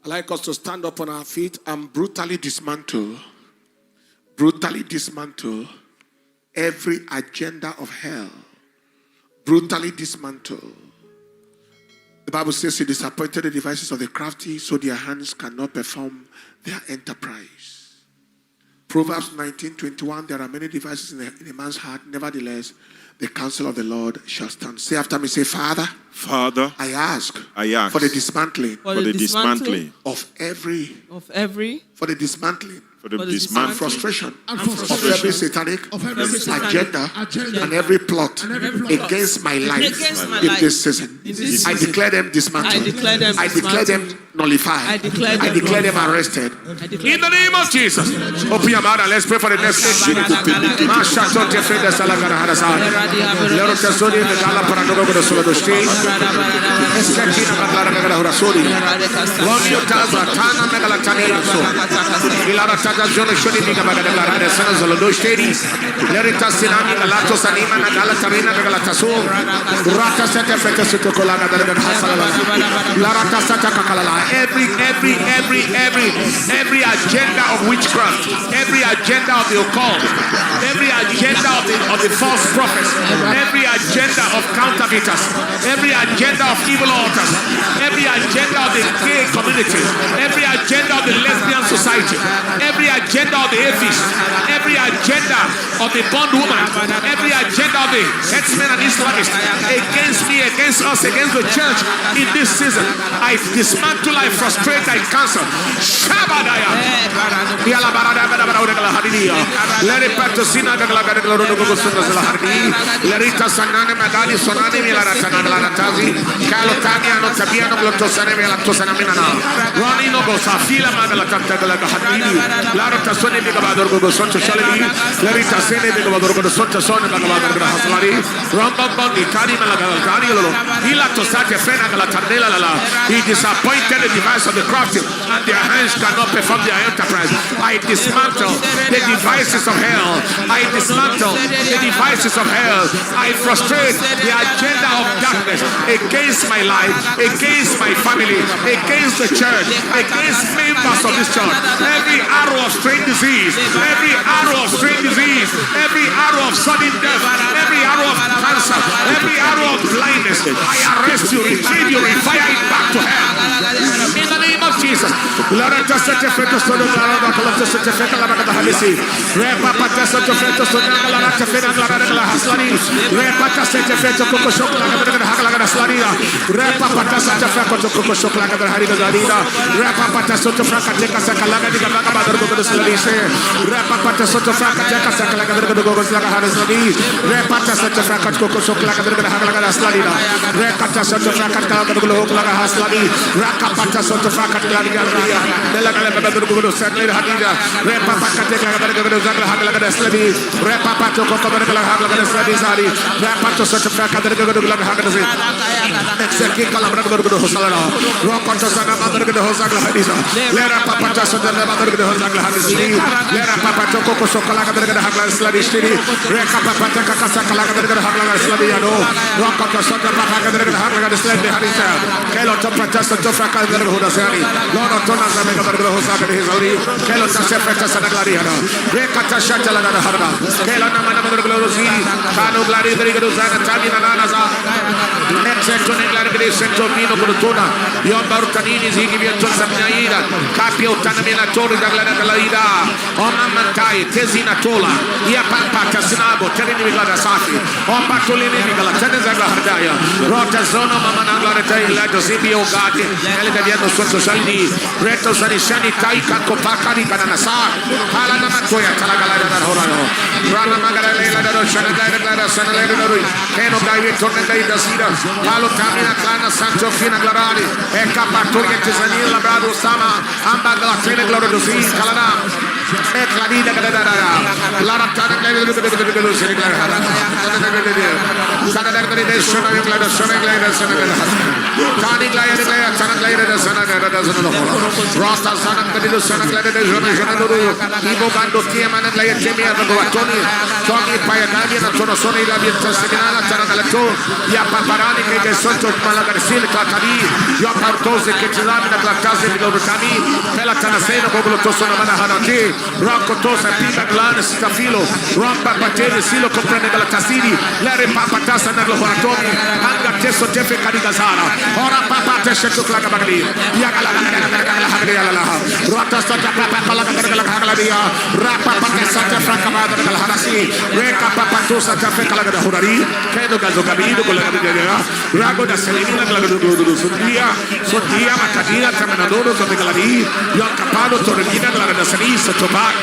I'd like us to stand up on our feet and brutally dismantle every agenda of hell. Brutally dismantle. The Bible says he disappointed the devices of the crafty, so their hands cannot perform their enterprise. Proverbs 19:21, there are many devices in a man's heart, nevertheless, the counsel of the Lord shall stand. Say after me, say, Father, I ask for the dismantling, of every and frustration of every satanic agenda and every plot against my life in this season. I declare them dismantled. I declare them nullified. I declare them arrested. In the name of Jesus. Open your mouth and let's pray for the next minute. Every agenda of witchcraft, every agenda of the occult, every agenda of the false prophets, every agenda of counterfeiters, every agenda of evil altars, every agenda of the gay community, every agenda of the lesbian society, every agenda of the atheists, every agenda of the bondwoman, every agenda of the headsmen and Islamists against me, against us, against the church in this season, I dismantle, I frustrate, I cancel. Shabadaya. Let it back to Sina Lerita Sanana Madani Sonani Milaratanazi, Calotania no Tabiano Glotosana Tosanamina, Ronnie Nogosa, Fila Magalacantagala Hadini, Larata Soni Bigabador Sonto Shalini, Lerita Sene Bigabador Sonto Son Bagabador Haslari, Rombon, Itani Malagalani, Hila Tosate Fena Galatandela. He disappointed the device of the crafty, and their hands cannot perform their enterprise. I dismantle the devices of hell. I dismantle the devices of hell. I frustrate the agenda of darkness against my life, against my family, against the church, against members of this church. Every arrow of strange disease, every arrow of strange disease, every arrow of sudden death, every arrow of cancer, every arrow of blindness, I arrest you, retrieve you, refire it back to hell. In the name of Jesus. Ecca Pattoria Tesanilla Brado Sama Ambagla Tene Gloriosi Calana Silo comprende dalla Casini, l'ere papa tassa nello horatomi, anga tesso tefe caricasara, ora papa tesce tu claga bagli, yagala rata stata papa pala la via, rapa papa stata franca madre della harasi, reka papa tu stata franca la horari, credo che giocabido con la via, rago da selimina la sodia macadina terminadoro con la via, io capado torrina la da senisa tobac,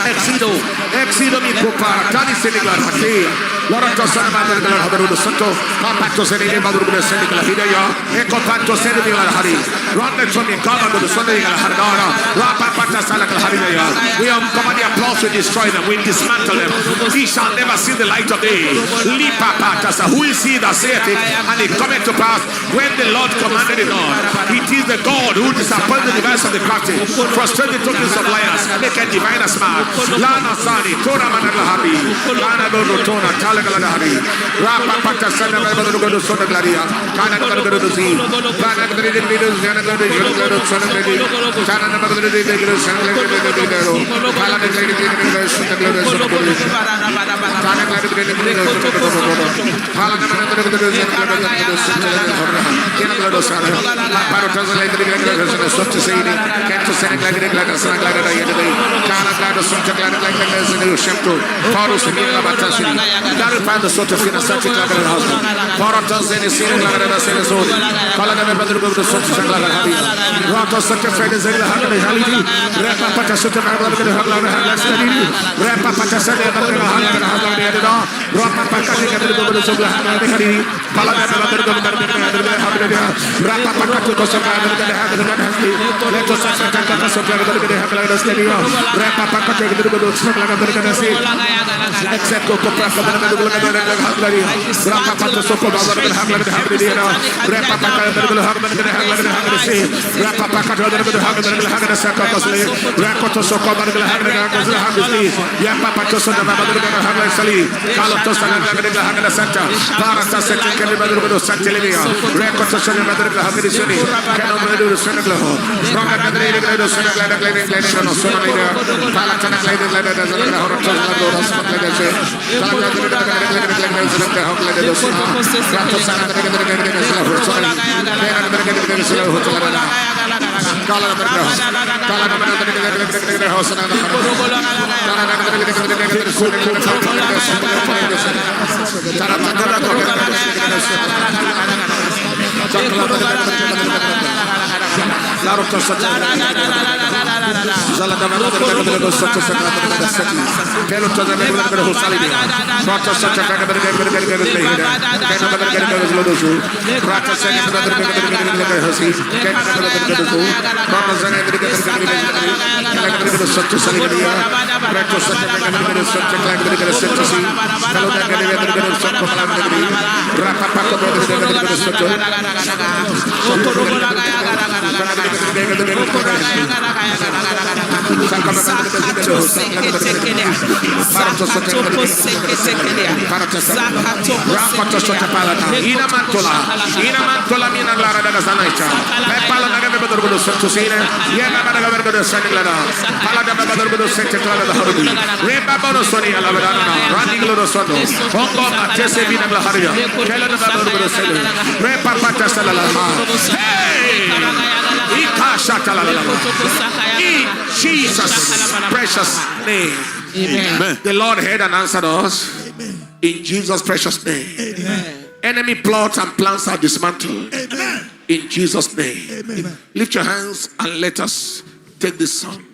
exido mi copa, tani senigla hati. Loro tosana madre della Habarudo Santo, Papato Seni Madruga Seni la Hidaya, e Copato Seni la Hari, Ronda Tony Kama with the Sunday Hardana, Rapa Pata Salak Haridaya. We have come the applause to destroy them, we dismantle them. He shall never see the light of day. Lipa Patasa, who will see the saith it, and it cometh to pass when the Lord commanded it on. It is the God who disappointed the device of the crafty, frustrate the tokens of liars, make a divine smart. Lana Sani, Tora Managahari, Lana Dotona, Talagalahari, Rapa Pata Sana Madruga Sona Glaria, Kana Gadzi, Kana Gadri, Jana Gadri, Sana Gadri, Sana Gadri, Sana Gadri, Kala Gadri, find the sort of financial husband. Foratos and the same like the Senator, Colonel Badru of the Sotos and Lagahabi, Rotos such a friend as the Halidi, Rapa Patasota, Rapa Patasana, Rapa Pakatik and the Godos of the Hadi, Palana, Rapa Pakatos of the Hadi, let us attack us of the Stadio, Rapa Pakatik, the Godos of the except Coco Rapa Pato Soko Baba Hamlet Hamidina, Rapa Paca Hamlet, Rapa Paca Hamlet Sakosli, Rakoto Soko Hamlet, Yapa Patoso Hamlet Sali, Kalotos Hamlet Santa, Parata Second Madrid Santelia, Rakoto Madrid Hamidini, Canon Senegal, Roma Madrid Senegal, Sonamida, Palatana in Jesus' precious name. Amen. The Lord heard and answered us. Amen. In Jesus' precious name. Amen. Enemy plots and plans are dismantled. Amen. In Jesus' name. Amen. Lift your hands and let us take this song.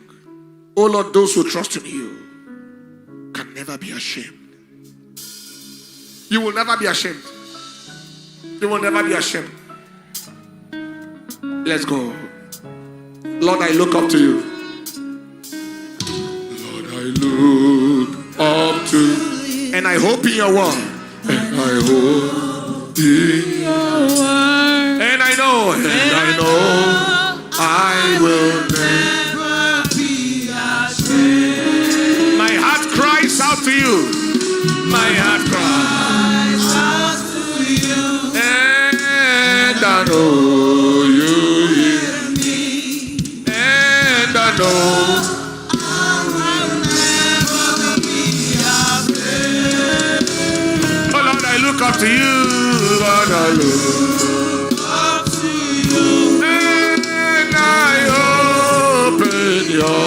Oh Lord, those who trust in you can never be ashamed. You will never be ashamed. You will never be ashamed. Let's go. Lord, I look up to you. look up to. And I hope in your word. And I hope in your word. And I know I will never be ashamed. My heart cries out to you. My heart cries out to you. And I know you hear me. And I know I will never be afraid. Oh Lord, I look up to you. Lord, I look up to you. And I open your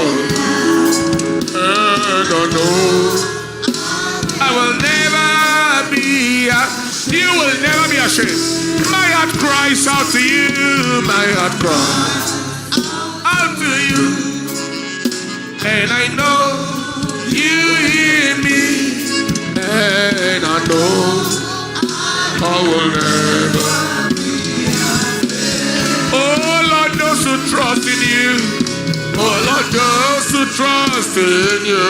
and I know I will never be you will never be ashamed. My heart cries out to you. My heart cries out to you. And I know you hear me. And I know I will never be ashamed. Oh Lord, those who trust in you. Oh Lord, those who trust in you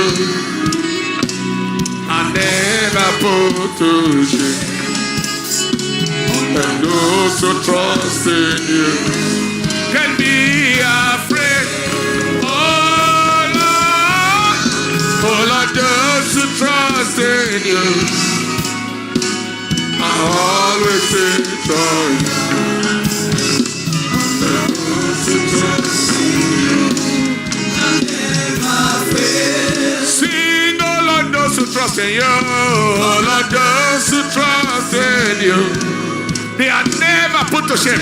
are never put to shame. And those who trust in you can be afraid. Oh Lord, those who trust in you are always in joy. And those who trust in you are never afraid. Sing, oh Lord, those who trust in you. Oh Lord, those who trust in you. They are never put to shame.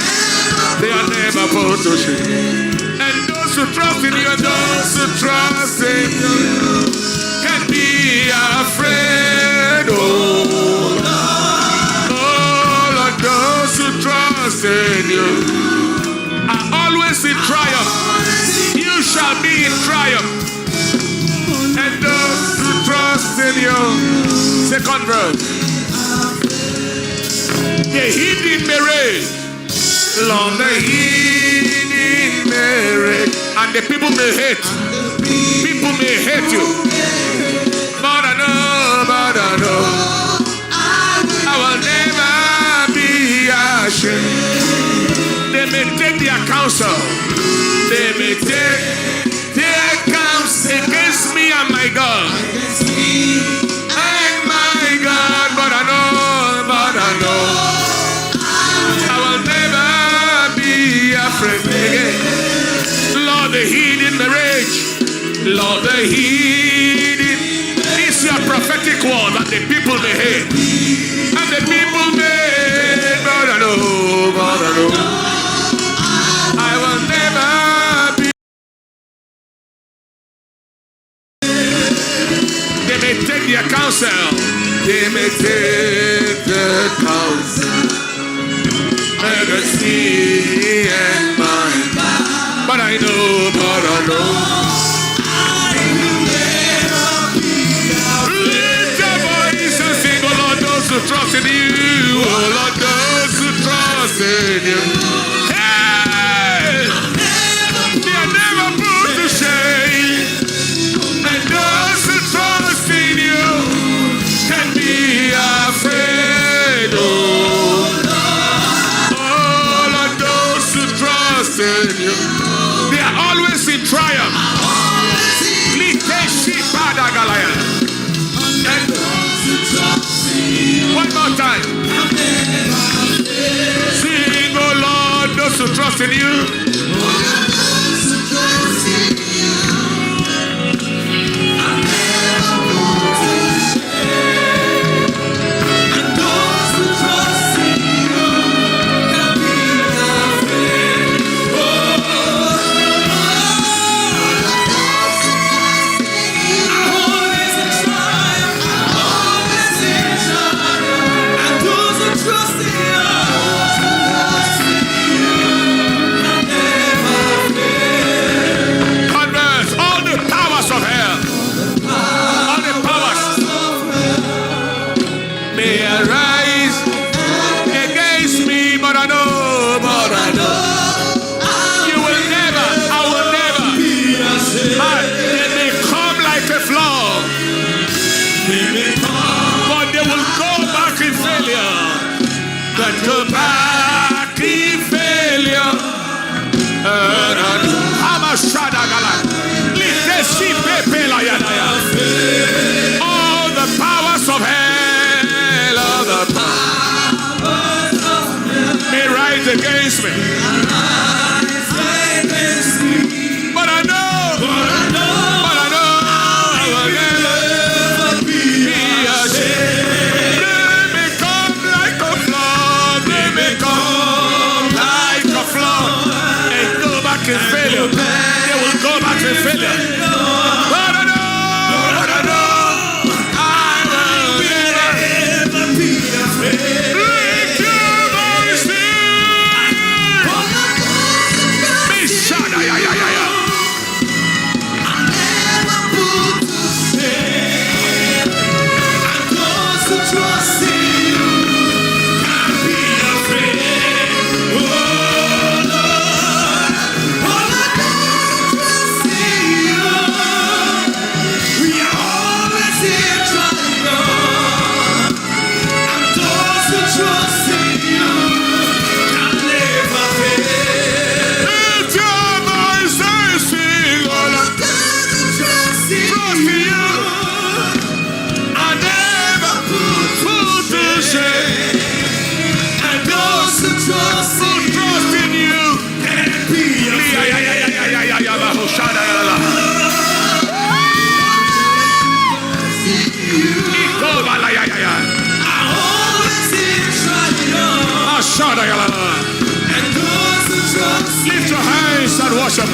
They are never put to shame. And those who trust in you, those who trust in you, can be afraid. Oh Lord, those who trust in you are always in triumph. You shall be in triumph. And those who trust in you, second verse. The hidden marriage, Lord, the hidden marriage, and the people may hate. People may hate you, but I know, I will never be ashamed. They may take their counsel, they may take their counsel against me and my God, and my God, but I know. Again. Lord, the hidden marriage, Lord, the hidden is your prophetic word that the people may hate. And the people may hate, but I know, I will never be. They may take their counsel, they may take their counsel. Majesty and mine, but I know, lift your voice and sing, oh Lord, those who trust in you, oh Lord, those who trust in you. Hey, they are never put to shame, and those who trust in you can be afraid. They are always in triumph. One more time. Sing, oh Lord, those who trust in you. All the powers of hell, all the powers may rise against me. But I know I will never be ashamed. Let me come like a flood, let me come like a flood, and go back in failure. They will go back in failure. But I know I will never be afraid. Lift your voice, be shut. Lift your hands and worship.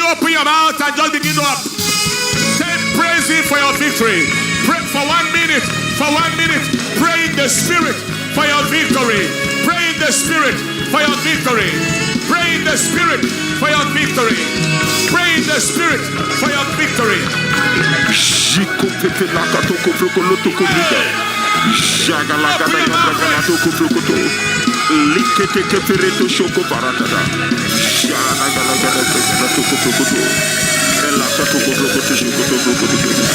Open your mouth and just begin to praise Him for your victory. Pray for 1 minute. For 1 minute, pray in the Spirit for your victory. Pray in the Spirit for your victory. Pray in the Spirit for your victory. Pray in the Spirit for your victory. Jaga Likete kefereto shoko baratada. Shana gala gala gala kuto kuto. Ela kuto kuto kuto kuto kuto.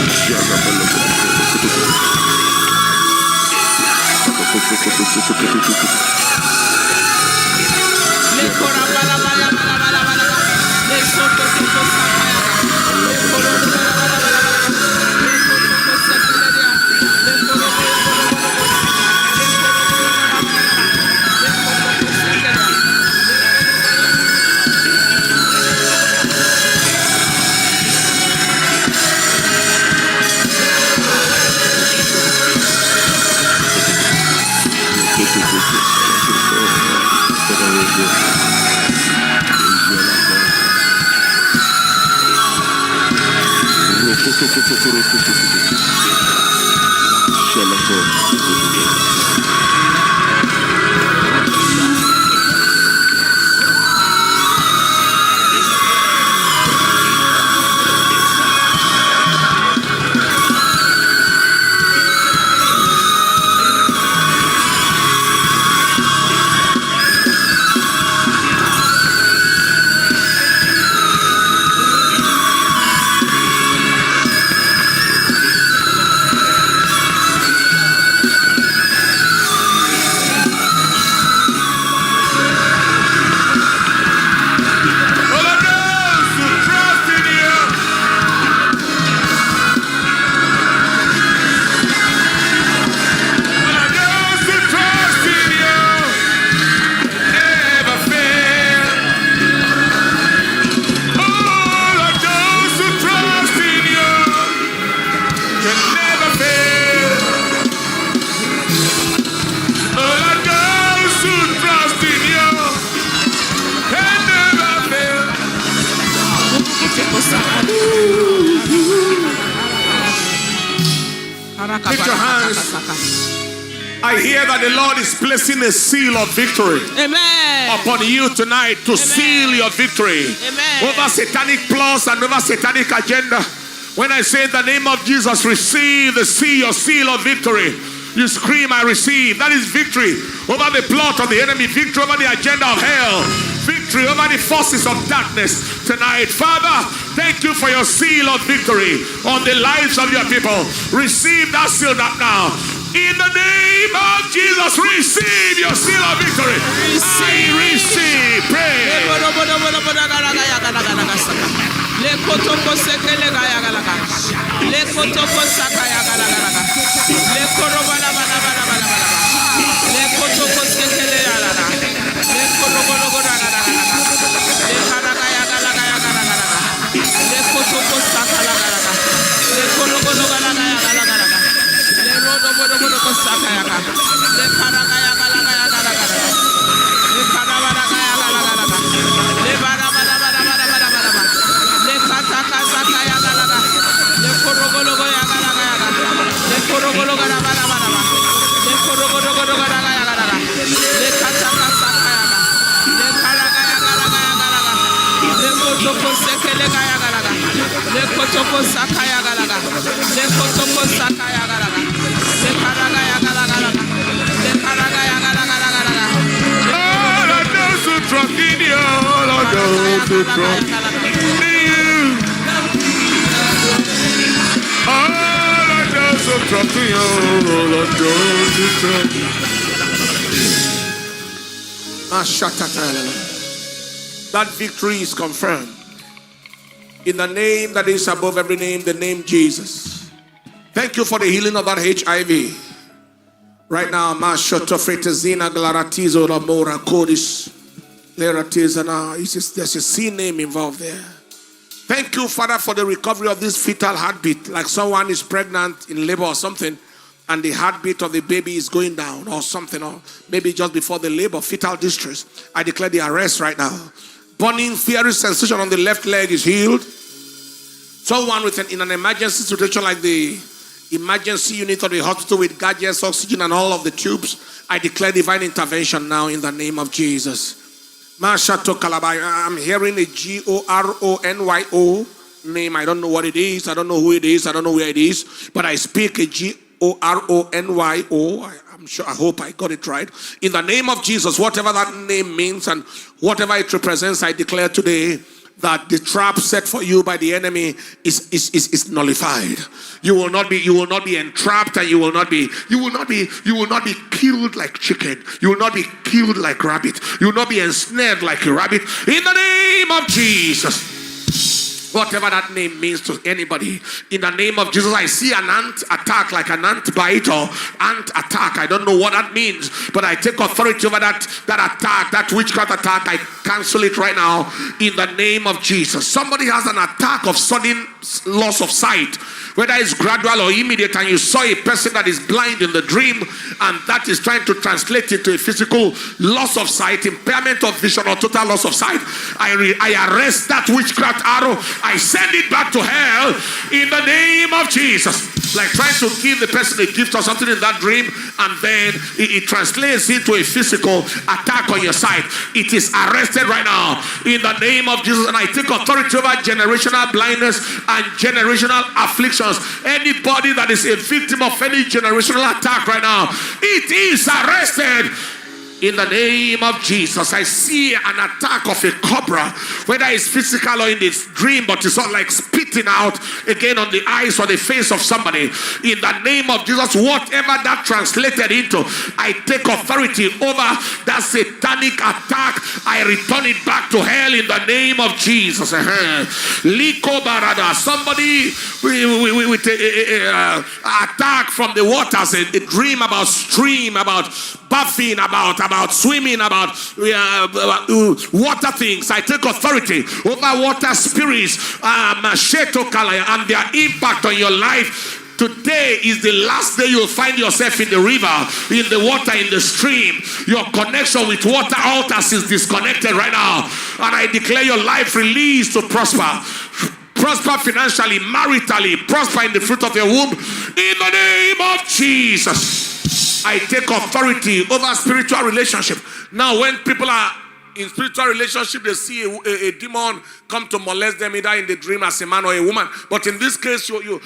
Shana gala gala kuto kuto. Le kora bala bala bala bala bala. Le soto kuto sakaya. Le kora bala bala bala. Lift your hands. I hear that the Lord is placing a seal of victory upon you tonight to seal your victory over satanic plots and over satanic agenda. When I say in the name of Jesus, receive your seal of victory. You scream, I receive. That is victory over the plot of the enemy, victory over the agenda of hell, victory over the forces of darkness tonight. Father, thank you for your seal of victory on the lives of your people. Receive that seal now. In the name of Jesus, receive your seal of victory. Receive. Pray. That victory is confirmed in the name that is above every name, the name Jesus. Thank you for the healing of that HIV. Right now, there's a C name involved there. Thank you, Father, for the recovery of this fetal heartbeat. Like someone is pregnant in labor or something, and the heartbeat of the baby is going down or something, or maybe just before the labor, fetal distress. I declare the arrest right now. Burning, fiery sensation on the left leg is healed. Someone in an emergency situation like the emergency unit of the hospital with gadgets, oxygen, and all of the tubes, I declare divine intervention now in the name of Jesus. I'm hearing a GORONYO name. I don't know what it is. I don't know who it is. I don't know where it is. But I speak a GORONYO. I'm I hope I got it right. In the name of Jesus, whatever that name means and whatever it represents, I declare today that the trap set for you by the enemy is nullified. You will not be entrapped, and you will not be killed like chicken. You will not be killed like rabbit. You will not be ensnared like a rabbit. In the name of Jesus. Whatever that name means to anybody, in the name of Jesus, I see an ant attack, like an ant bite or ant attack. I don't know what that means, but I take authority over that attack, that witchcraft attack. I cancel it right now in the name of Jesus. Somebody has an attack of sudden loss of sight, whether it's gradual or immediate, and you saw a person that is blind in the dream, and that is trying to translate into a physical loss of sight, impairment of vision, or total loss of sight. I arrest that witchcraft arrow. I send it back to hell in the name of Jesus. Like trying to give the person a gift or something in that dream, and then it translates into a physical attack on your sight. It is arrested right now in the name of Jesus. And I take authority over generational blindness and generational afflictions. Anybody that is a victim of any generational attack right now, it is arrested in the name of Jesus. I see an attack of a cobra, whether it's physical or in this dream, but it's not like spitting out again on the eyes or the face of somebody. In the name of Jesus, whatever that translated into, I take authority over that satanic attack. I return it back to hell in the name of Jesus. Liko barada. Somebody with attack from the waters, a dream about stream, about bathing, about swimming, about water things. I take authority over water spirits, and their impact on your life. Today is the last day you'll find yourself in the river, in the water, in the stream. Your connection with water altars is disconnected right now. And I declare your life released to prosper. Prosper financially, maritally, prosper in the fruit of your womb. In the name of Jesus. I take authority over spiritual relationship. Now, when people are in spiritual relationship, they see a demon come to molest them either in the dream as a man or a woman. But in this case, you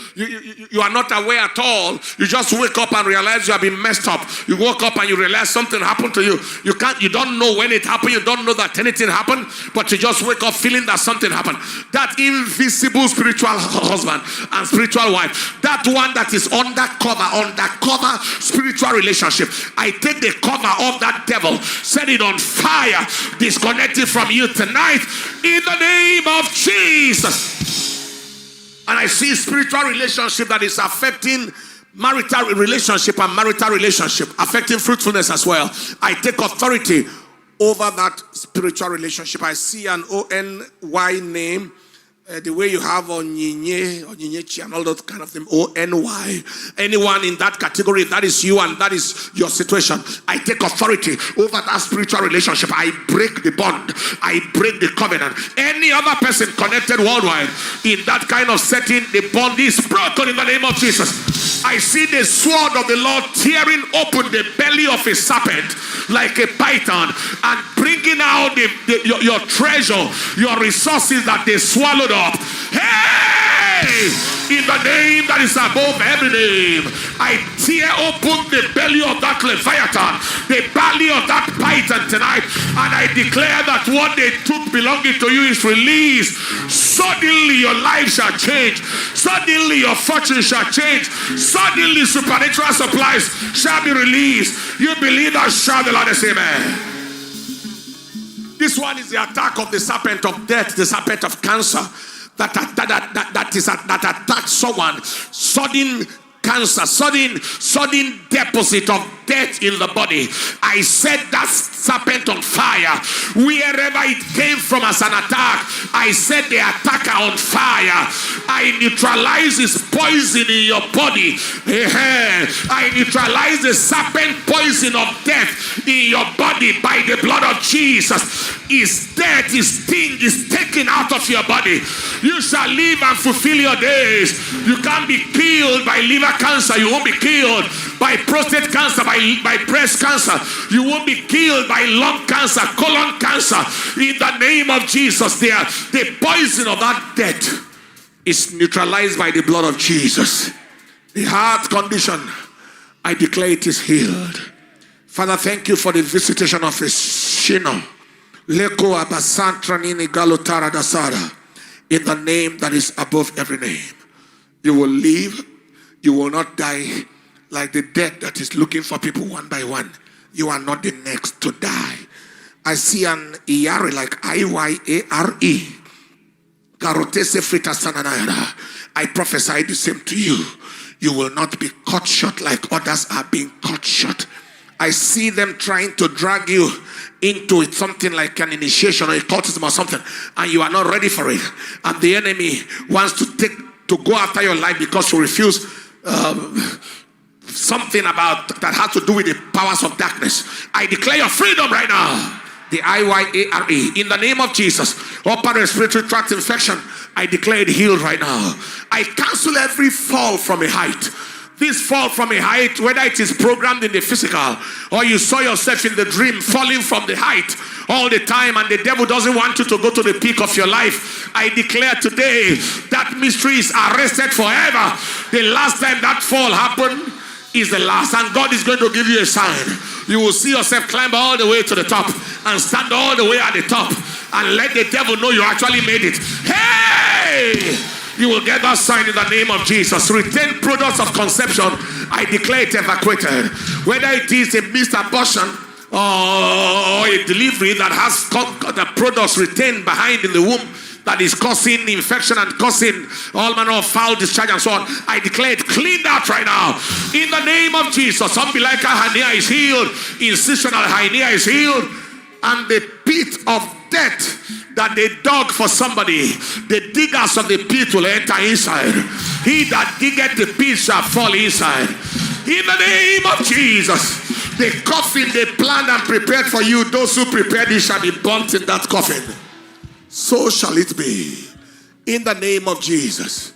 are not aware at all. You just wake up and realize you have been messed up. You woke up and you realize something happened to you. You don't know when it happened. You don't know that anything happened, but you just wake up feeling that something happened. That invisible spiritual husband and spiritual wife, that one that is undercover spiritual relationship, I take the cover of that devil, set it on fire, disconnect it from you tonight in the name of Jesus. And I see spiritual relationship that is affecting marital relationship and marital relationship, affecting fruitfulness as well. I take authority over that spiritual relationship. I see an O-N-Y name, the way you have Onyinyechi and all those kind of things, O-N-Y. Anyone in that category, that is you and that is your situation. I take authority over that spiritual relationship. I break the bond. I break the covenant. Any other person connected worldwide in that kind of setting, the bond is broken in the name of Jesus. I see the sword of the Lord tearing open the belly of a serpent like a python and bringing out your treasure, your resources that they swallowed up. Hey! In the name that is above every name, I tear open the belly of that Leviathan, the belly of that python tonight, and I declare that what they took belonging to you is released. Suddenly your life shall change. Suddenly your fortune shall change. Suddenly supernatural supplies shall be released. You believe that? Shout the Lord and say amen. This one is the attack of the serpent of death, the serpent of cancer that attacks someone. Sudden cancer, sudden deposit of death in the body. I set that serpent on fire. Wherever it came from as an attack, I set the attacker on fire. I neutralize his poison in your body. I neutralize the serpent poison of death in your body by the blood of Jesus. His death, his sting is taken out of your body. You shall live and fulfill your days. You can't be killed by liver cancer. You won't be killed by prostate cancer, by breast cancer. You won't be killed by lung cancer, colon cancer. In the name of Jesus, the poison of that death is neutralized by the blood of Jesus. The heart condition, I declare it is healed. Father, thank you for the visitation of his Shino. Leko abasantra nini galotara dasara. In the name that is above every name. You will live. You will not die like the dead that is looking for people one by one. You are not the next to die. I see an Iyare like I-Y-A-R-E. Garotese frita sananayara. I prophesy the same to you. You will not be cut short like others are being cut short. I see them trying to drag you into it, something like an initiation or a cultism or something, and you are not ready for it. And the enemy wants to go after your life because you refuse something about that has to do with the powers of darkness. I declare your freedom right now. The I-Y-A-R-E. In the name of Jesus. Upper respiratory tract infection, I declare it healed right now. I cancel every fall from a height. This fall from a height, whether it is programmed in the physical or you saw yourself in the dream falling from the height all the time and the devil doesn't want you to go to the peak of your life. I declare today that mystery is arrested forever. The last time that fall happened is the last, and God is going to give you a sign. You will see yourself climb all the way to the top and stand all the way at the top and let the devil know you actually made it. Hey! You will get that sign in the name of Jesus. Retained products of conception, I declare it evacuated. Whether it is a missed abortion or a delivery that has the products retained behind in the womb that is causing infection and causing all manner of foul discharge and so on, I declare it cleaned out right now. In the name of Jesus, umbilical hernia is healed. Incisional hernia is healed. And the pit of death that they dug for somebody, the diggers of the pit will enter inside. He that diggeth the pit shall fall inside. In the name of Jesus, the coffin they planned and prepared for you, those who prepared it shall be burnt in that coffin. So shall it be. In the name of Jesus.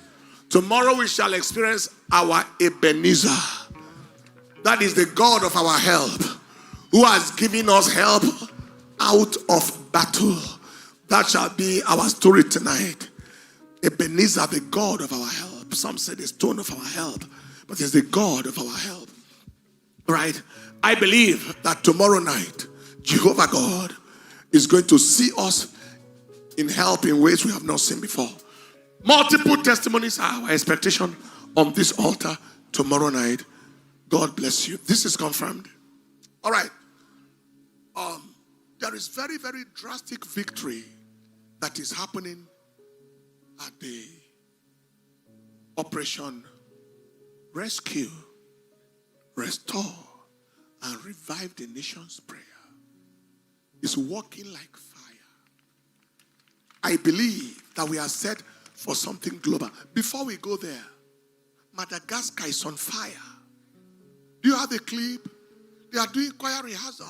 Tomorrow we shall experience our Ebenezer. That is the God of our help, who has given us help out of battle. That shall be our story tonight. Ebenezer, the God of our help. Some say the stone of our help, but it's the God of our help. Right? I believe that tomorrow night, Jehovah God is going to see us in help in ways we have not seen before. Multiple testimonies are our expectation on this altar tomorrow night. God bless you. This is confirmed. All right. There is very, very drastic victory that is happening at the Operation Rescue, Restore, and Revive the Nation's prayer. It's working like fire. I believe that we are set for something global. Before we go there, Madagascar is on fire. Do you have a clip? They are doing choir rehearsal.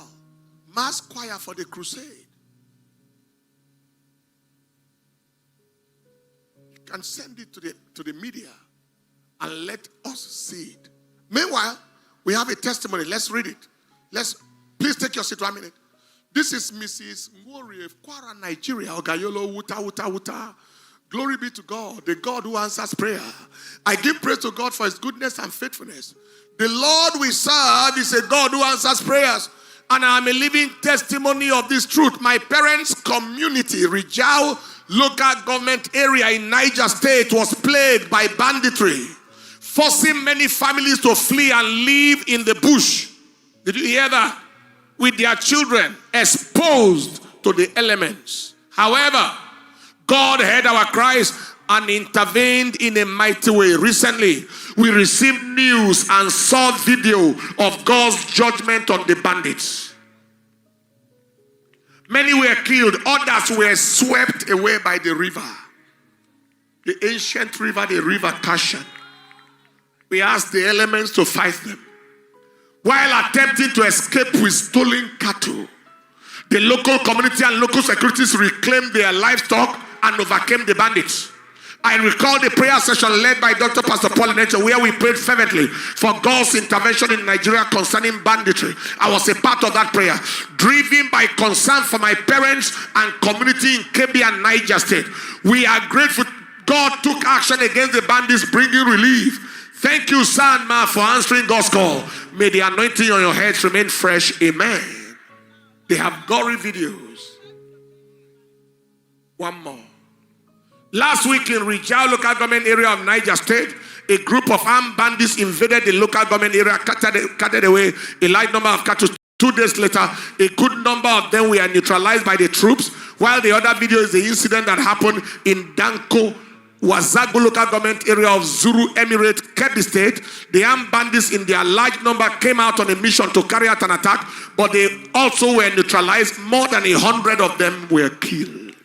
Mass choir for the crusade. You can send it to the media and let us see it. Meanwhile, we have a testimony. Let's read it. Please take your seat 1 minute. This is Mrs. Ngori of Kwara, Nigeria. Ogayolo, wuta, wuta, wuta. Glory be to God, the God who answers prayer. I give praise to God for his goodness and faithfulness. The Lord we serve is a God who answers prayers. And I am a living testimony of this truth. My parents' community, Rijau local government area in Niger State, was plagued by banditry, forcing many families to flee and live in the bush. Did you hear that? With their children exposed to the elements. However, God heard our cries and intervened in a mighty way. Recently, we received news and saw video of God's judgment on the bandits. Many were killed, others were swept away by the river. The ancient river, the river Kashan. We asked the elements to fight them. While attempting to escape with stolen cattle, the local community and local securities reclaimed their livestock and overcame the bandits. I recall the prayer session led by Dr. Pastor Paul Inecho, where we prayed fervently for God's intervention in Nigeria concerning banditry. I was a part of that prayer, driven by concern for my parents and community in Kebbi and Niger State. We are grateful God took action against the bandits, bringing relief. Thank you, Sandma, for answering God's call. May the anointing on your heads remain fresh. Amen. They have gory videos. One more. Last week in Rijau local government area of Niger State, a group of armed bandits invaded the local government area, carted away a large number of cattle. 2 days later, a good number of them were neutralized by the troops, while the other video is the incident that happened in Danko, Wazago local government area of Zuru Emirate, Kebbi State. The armed bandits in their large number came out on a mission to carry out an attack, but they also were neutralized. More than 100 of them were killed.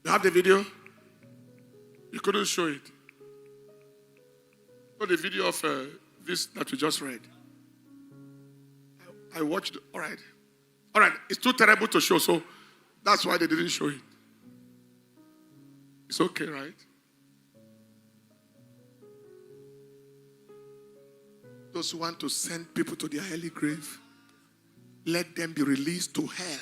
You have the video? You couldn't show it. But the video of this that we just read. I watched. All right. It's too terrible to show, so that's why they didn't show it. It's okay, right? Those who want to send people to their early grave, let them be released to hell.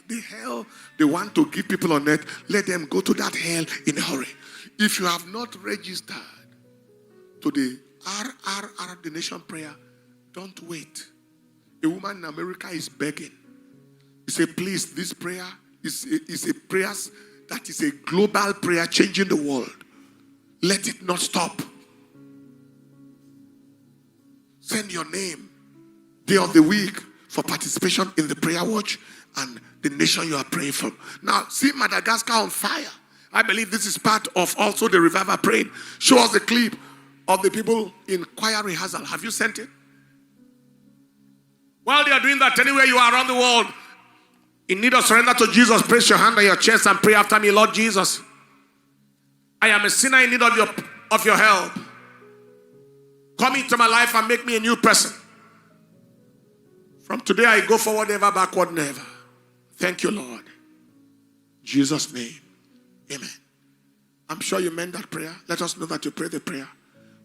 The hell they want to give people on earth, let them go to that hell in a hurry. If you have not registered to the RRRTHENATION prayer, don't wait. A woman in America is begging. He said, please, this prayer is a prayer that is a global prayer changing the world. Let it not stop. Send your name day of the week for participation in the prayer watch and the nation you are praying for. Now, see Madagascar on fire. I believe this is part of also the revival praying. Show us the clip of the people in choir rehearsal. Have you sent it? While they are doing that, anywhere you are around the world, in need of surrender to Jesus, place your hand on your chest and pray after me. Lord Jesus, I am a sinner in need of your help. Come into my life and make me a new person. From today I go forward, never backward, never. Thank you, Lord. In Jesus' name, amen. I'm sure you meant that prayer. Let us know that you prayed the prayer.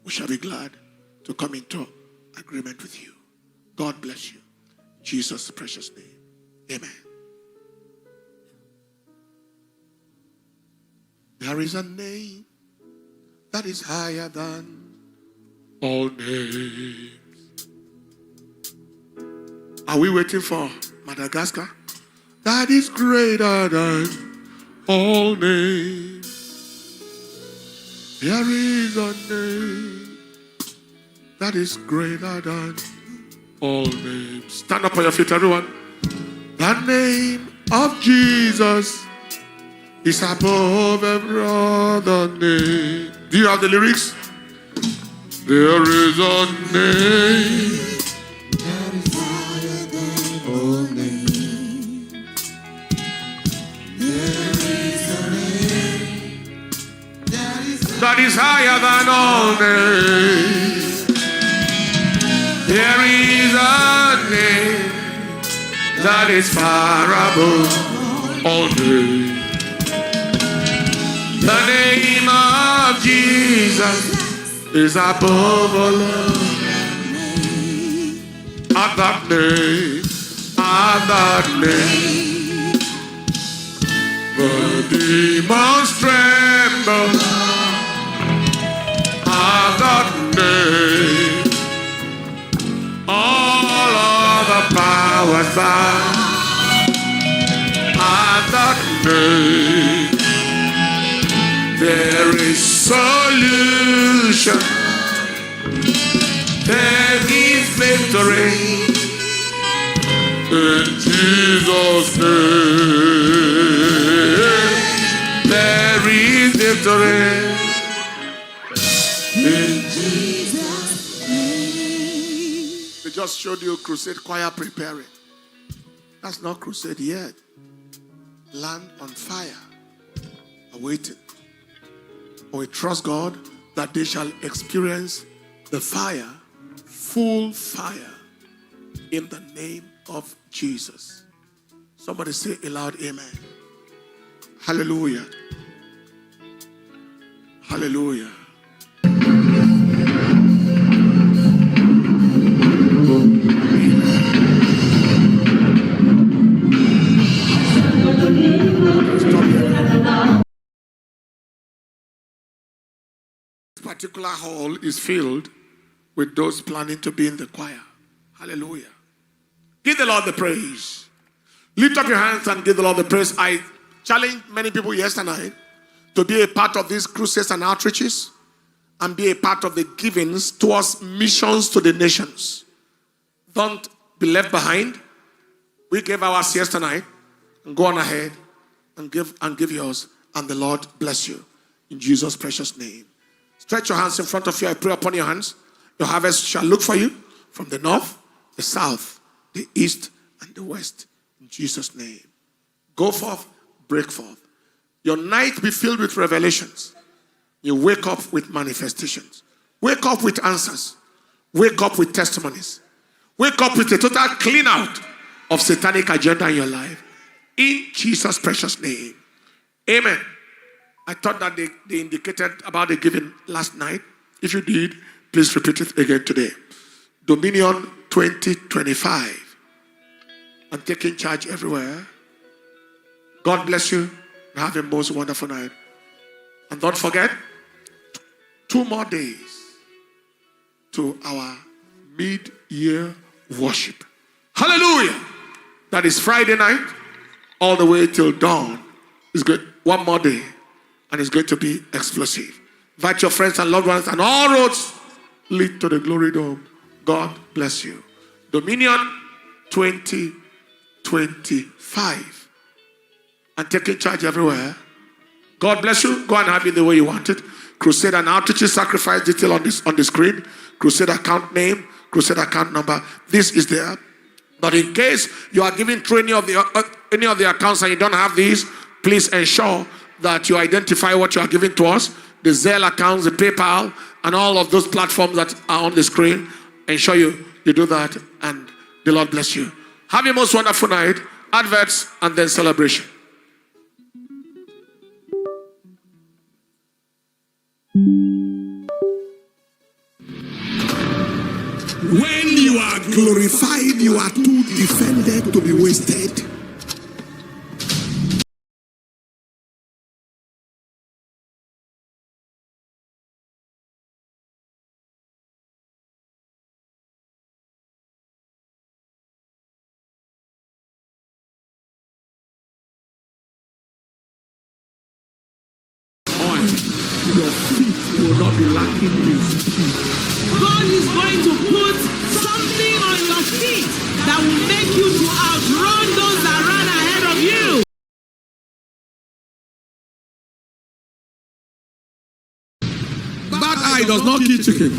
We shall be glad to come into agreement with you. God bless you. In Jesus' precious name, amen. There is a name that is higher than all names. Are we waiting for Madagascar? That is greater than all names. There is a name that is greater than all names. Stand up on your feet, everyone. The name of Jesus is above every other name. Do you have the lyrics? There is a name that is higher than all names. There is a name that is higher than all names. There is a name that is far above all names. The name of Jesus is above all names. At that name, the demons tremble. At that name, all of the powers bow. At that name, there is solution. There is victory. In Jesus' name, there is victory. In Jesus' name. They just showed you crusade choir preparing. That's not crusade yet. Land on fire, awaiting. We trust God that they shall experience the fire, full fire, in the name of Jesus. Somebody say aloud, amen. Hallelujah. Hallelujah. This particular hall is filled with those planning to be in the choir. Hallelujah. Give the Lord the praise. Lift up your hands and give the Lord the praise. I challenged many people yesterday to be a part of these crusades and outreaches and be a part of the givings towards missions to the nations. Don't be left behind. We gave ours yesterday. And go on ahead and give yours. And the Lord bless you. In Jesus' precious name. Stretch your hands in front of you. I pray upon your hands. Your harvest shall look for you from the north, the south, the east, and the west. In Jesus' name. Go forth, break forth. Your night be filled with revelations. You wake up with manifestations. Wake up with answers. Wake up with testimonies. Wake up with a total clean out of satanic agenda in your life. In Jesus' precious name. Amen. I thought that they indicated about the giving last night. If you did, please repeat it again today. Dominion 2025. I'm taking charge everywhere. God bless you. Have a most wonderful night. And don't forget, 2 more days to our mid-year worship. Hallelujah. That is Friday night all the way till dawn. It's good. 1 more day. And it's going to be explosive. Invite your friends and loved ones, and all roads lead to the glory dome. God bless you. Dominion 2025. And taking charge everywhere. God bless you. Go and have it the way you want it. Crusade and outreach sacrifice detail on the screen. Crusade account name. Crusade account number. This is there. But in case you are giving through any of the accounts and you don't have these, please ensure that you identify what you are giving to us. The Zelle accounts, the PayPal, and all of those platforms that are on the screen. Ensure you do that, and the Lord bless you. Have a most wonderful night. Adverts and then celebration. When you are glorified, you are too defended to be wasted. Your feet will not be lacking in speed. God is going to put something on your feet that will make you to outrun those that run ahead of you. Bad eye does not kill chicken.